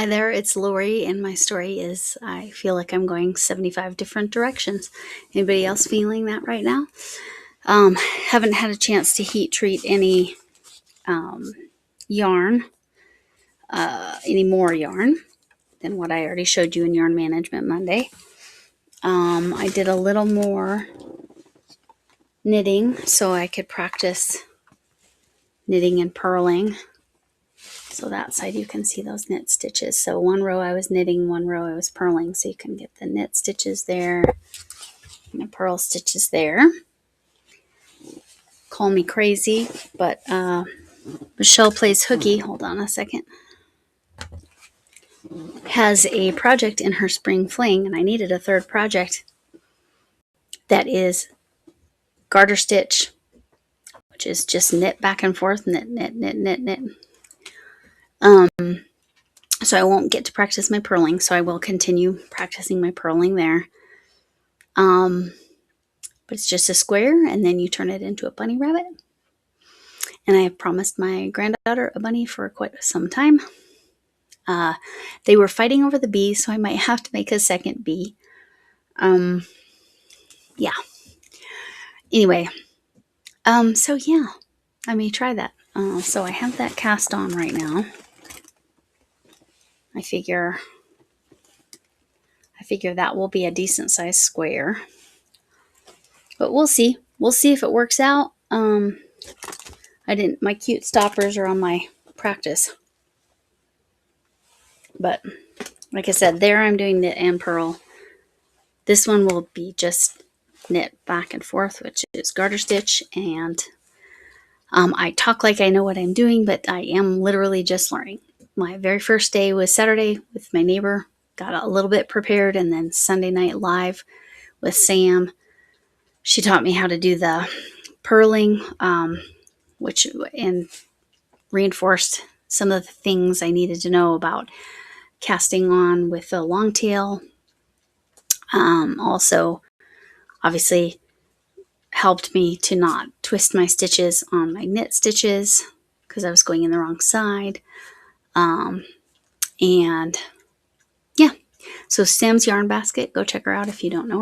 Hi there, it's Lori, and my story is I feel like I'm going 75 different directions. Anybody else feeling that right now? Haven't had a chance to heat treat any yarn, any more yarn than what I already showed you in Yarn Management Monday. I did a little more knitting so I could practice knitting and purling. So that side you can see those knit stitches. So one row I was knitting, one row I was purling. So you can get the knit stitches there and the purl stitches there. Call me crazy, but Michelle Plays Hooky, hold on a second, has a project in her spring fling, and I needed a third project that is garter stitch, which is just knit back and forth, knit, knit, knit, knit, knit. So I won't get to practice my purling, so I will continue practicing my purling there. But it's just a square, and then you turn it into a bunny rabbit. And I have promised my granddaughter a bunny for quite some time. They were fighting over the bee, so I might have to make a second bee. Yeah. Anyway, so yeah, I may try that. So I have that cast on right now. I figure that will be a decent sized square, but we'll see. We'll see if it works out. My cute stoppers are on my practice, but like I said, there I'm doing knit and purl. This one will be just knit back and forth, which is garter stitch, and I talk like I know what I'm doing, but I am literally just learning. My very first day was Saturday with my neighbor, got a little bit prepared, and then Sunday night live with Sam. She taught me how to do the purling, and reinforced some of the things I needed to know about casting on with the long tail. Also, obviously, helped me to not twist my stitches on my knit stitches because I was going in the wrong side. And yeah, so Sam's Yarn Basket, go check her out if you don't know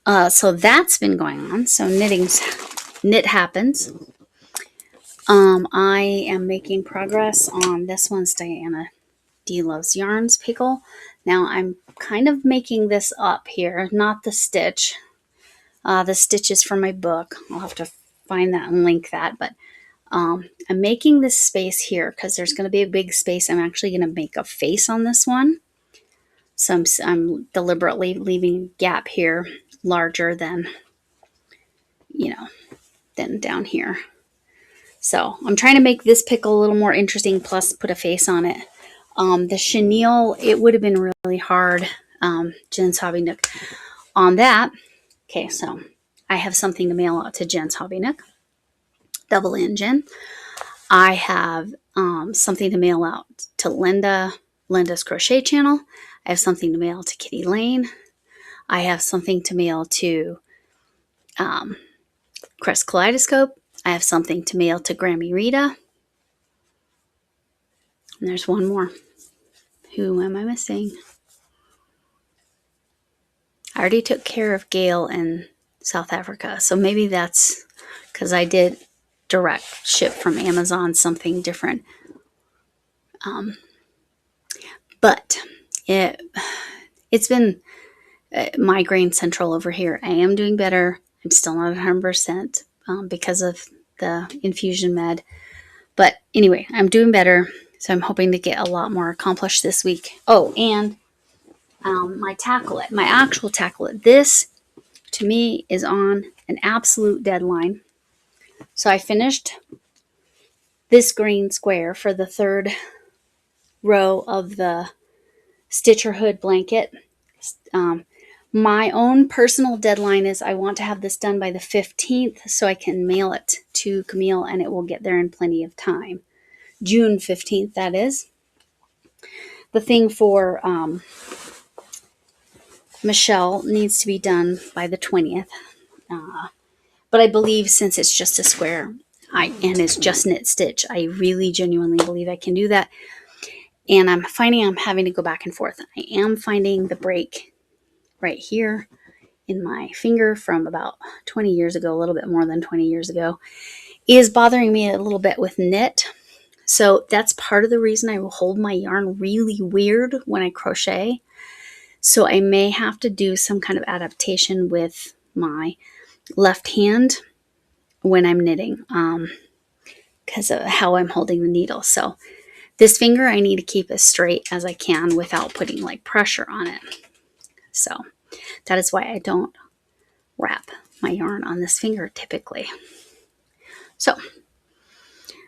her. So that's been going on. So knit happens. I am making progress on this one's Diana D Loves Yarns Pickle. Now I'm kind of making this up here, not the stitch. The stitch is from my book. I'll have to find that and link that, but I'm making this space here because there's going to be a big space. I'm actually going to make a face on this one. So I'm deliberately leaving a gap here larger than, than down here. So I'm trying to make this pickle a little more interesting, plus put a face on it. The chenille, it would have been really hard, Jen's Hobby Nook, on that. Okay, so I have something to mail out to Jen's Hobby Nook. Double in, Jen. I have something to mail out to Linda's Crochet Channel. I have something to mail to Kitty Lane. I have something to mail to Crest Kaleidoscope. I have something to mail to Grammy Rita. And there's one more. Who am I missing? I already took care of Gail in South Africa. So maybe that's because I did direct ship from Amazon, something different. But it's been migraine central over here. I am doing better. I'm still not 100% because of the infusion med. But anyway, I'm doing better. So I'm hoping to get a lot more accomplished this week. Oh, and my tacklet, my actual tacklet, this to me is on an absolute deadline. So I finished this green square for the third row of the Stitcherhood blanket. My own personal deadline is I want to have this done by the 15th so I can mail it to Camille and it will get there in plenty of time. June 15th, that is. The thing for Michelle needs to be done by the 20th. But I believe since it's just a square and it's just knit stitch, I really genuinely believe I can do that. And I'm finding I'm having to go back and forth. I am finding the break right here in my finger from about 20 years ago, a little bit more than 20 years ago, is bothering me a little bit with knit. So that's part of the reason I will hold my yarn really weird when I crochet. So I may have to do some kind of adaptation with my left hand when I'm knitting because of how I'm holding the needle. So this finger I need to keep as straight as I can without putting like pressure on it. So that is why I don't wrap my yarn on this finger typically. So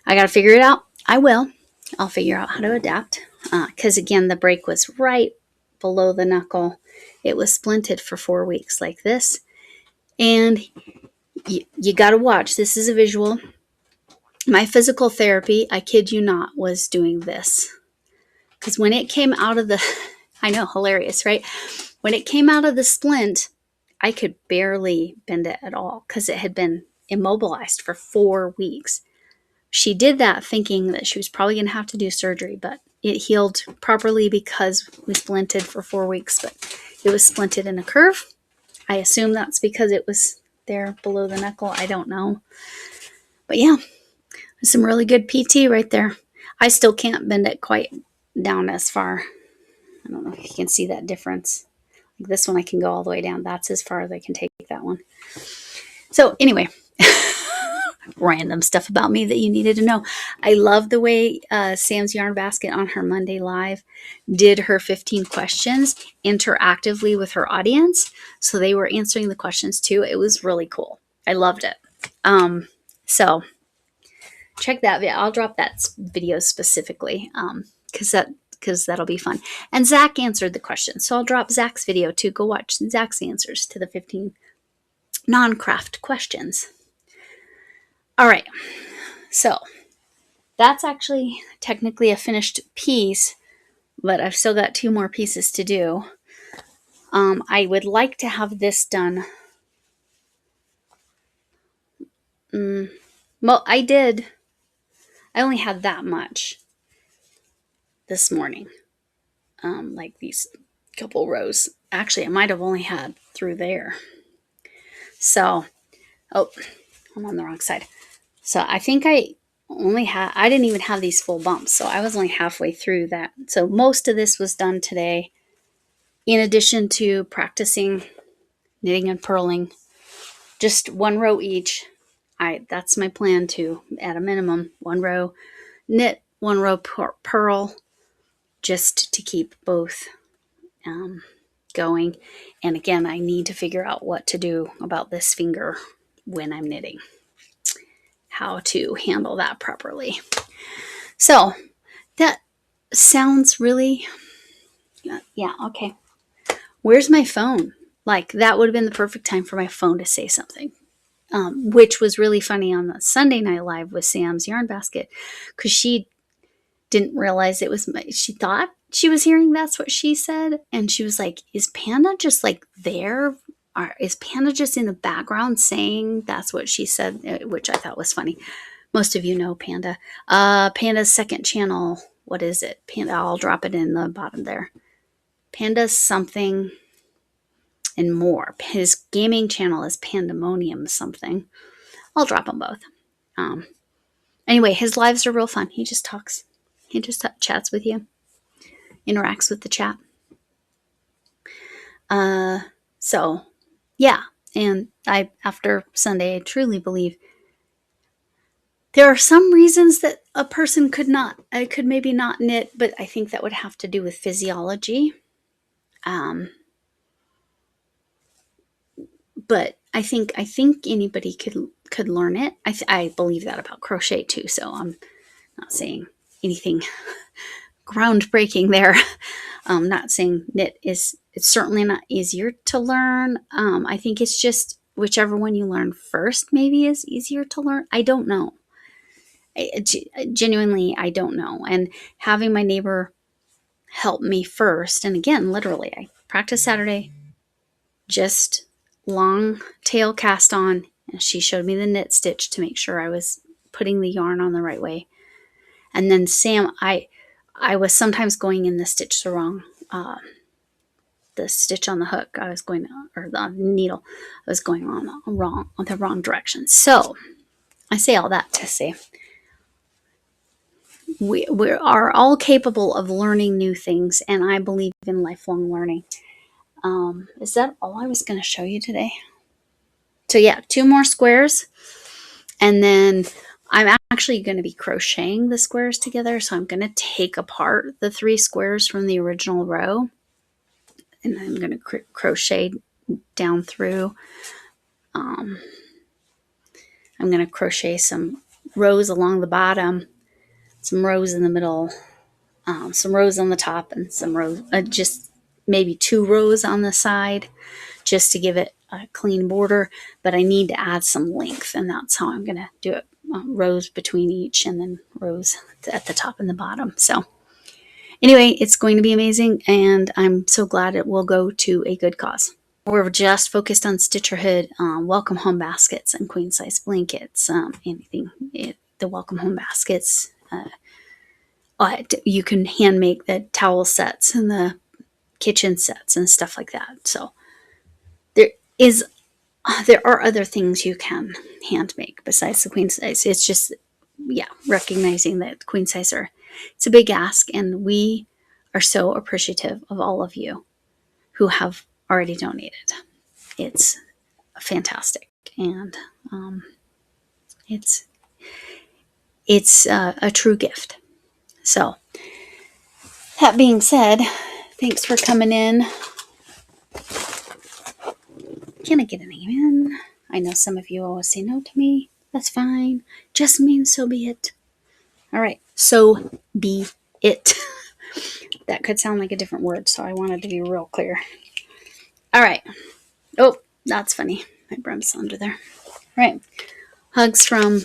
I got to figure it out. I will. I'll figure out how to adapt because again, the break was right below the knuckle. It was splinted for 4 weeks like this. And you got to watch. This is a visual. My physical therapy, I kid you not, was doing this. Because when it came out of the, I know, hilarious, right? When it came out of the splint, I could barely bend it at all because it had been immobilized for 4 weeks. She did that thinking that she was probably going to have to do surgery, but it healed properly because we splinted for 4 weeks, but it was splinted in a curve. I assume that's because it was there below the knuckle. I don't know. But yeah, some really good PT right there. I still can't bend it quite down as far. I don't know if you can see that difference. Like this one, I can go all the way down. That's as far as I can take that one. So anyway, random stuff about me that you needed to know. I love the way Sam's Yarn Basket on her Monday Live did her 15 questions interactively with her audience. So they were answering the questions too. It was really cool. I loved it. So check that video. I'll drop that video specifically because that'll be fun. And Zach answered the questions. So I'll drop Zach's video too. Go watch Zach's answers to the 15 non-craft questions. All right, so that's actually technically a finished piece, but I've still got 2 more pieces to do. I would like to have this done. Well, I did. I only had that much this morning, like these couple rows. Actually, I might have only had through there. So, oh, I'm on the wrong side. So I think I didn't even have these full bumps. So I was only halfway through that. So most of this was done today. In addition to practicing knitting and purling, just 1 row each. That's my plan to, at a minimum, 1 row knit, 1 row purl, just to keep both going. And again, I need to figure out what to do about this finger when I'm knitting. How to handle that properly. So that sounds really, yeah, okay. Where's my phone? Like that would have been the perfect time for my phone to say something, which was really funny on the Sunday Night Live with Sam's Yarn Basket because she didn't realize it was she thought she was hearing that's what she said. And she was like, is Panda just like there? Or is Panda just in the background saying that's what she said, which I thought was funny. Most of you know Panda. Panda's second channel, what is it? Panda, I'll drop it in the bottom there. Panda's something and more. His gaming channel is Pandemonium something. I'll drop them both. Anyway, his lives are real fun. He just talks. He just chats with you. Interacts with the chat. So, yeah. And after Sunday, I truly believe there are some reasons that a person could maybe not knit, but I think that would have to do with physiology. But I think anybody could learn it. I believe that about crochet too. So I'm not saying anything groundbreaking there. I'm not saying knit it's certainly not easier to learn. I think it's just whichever one you learn first maybe is easier to learn. I don't know. Genuinely, I don't know. And having my neighbor help me first, and again, literally, I practiced Saturday, just long tail cast on, and she showed me the knit stitch to make sure I was putting the yarn on the right way. And then Sam, I was sometimes going in the stitch the wrong, the stitch on the hook. I was going, or the needle, I was going on the wrong direction. So I say all that to say we are all capable of learning new things, and I believe in lifelong learning. Is that all I was going to show you today? So yeah, 2 more squares, and then I'm actually going to be crocheting the squares together. So I'm going to take apart the 3 squares from the original row, and I'm going to crochet down through. I'm going to crochet some rows along the bottom, some rows in the middle, some rows on the top, and some rows, just maybe 2 rows on the side, just to give it a clean border. But I need to add some length, and that's how I'm going to do it. Rows between each, and then rows at the top and the bottom. So anyway, it's going to be amazing, and I'm so glad it will go to a good cause. We're just focused on Stitcherhood, welcome home baskets, and queen size blankets, anything. The welcome home baskets. You can hand make the towel sets and the kitchen sets and stuff like that. So there are other things you can hand make besides the queen size. It's just, recognizing that queen size it's a big ask, and we are so appreciative of all of you who have already donated. It's fantastic, and it's a true gift. So that being said, thanks for coming in. Can I get a name in? I know some of you always say no to me. That's fine. Just means so be it. All right. So be it. That could sound like a different word, so I wanted to be real clear. All right. Oh, that's funny. My brum's under there. All right. Hugs from...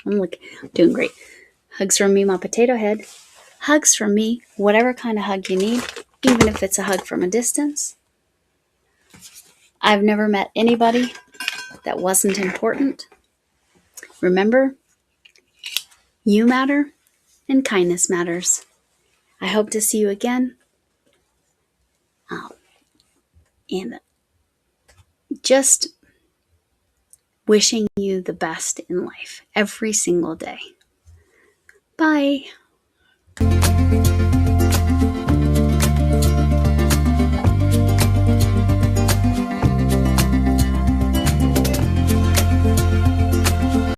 I'm doing great. Hugs from me, my potato head. Hugs from me, whatever kind of hug you need, even if it's a hug from a distance. I've never met anybody that wasn't important. Remember, you matter, and kindness matters. I hope to see you again. And just wishing you the best in life every single day. Bye.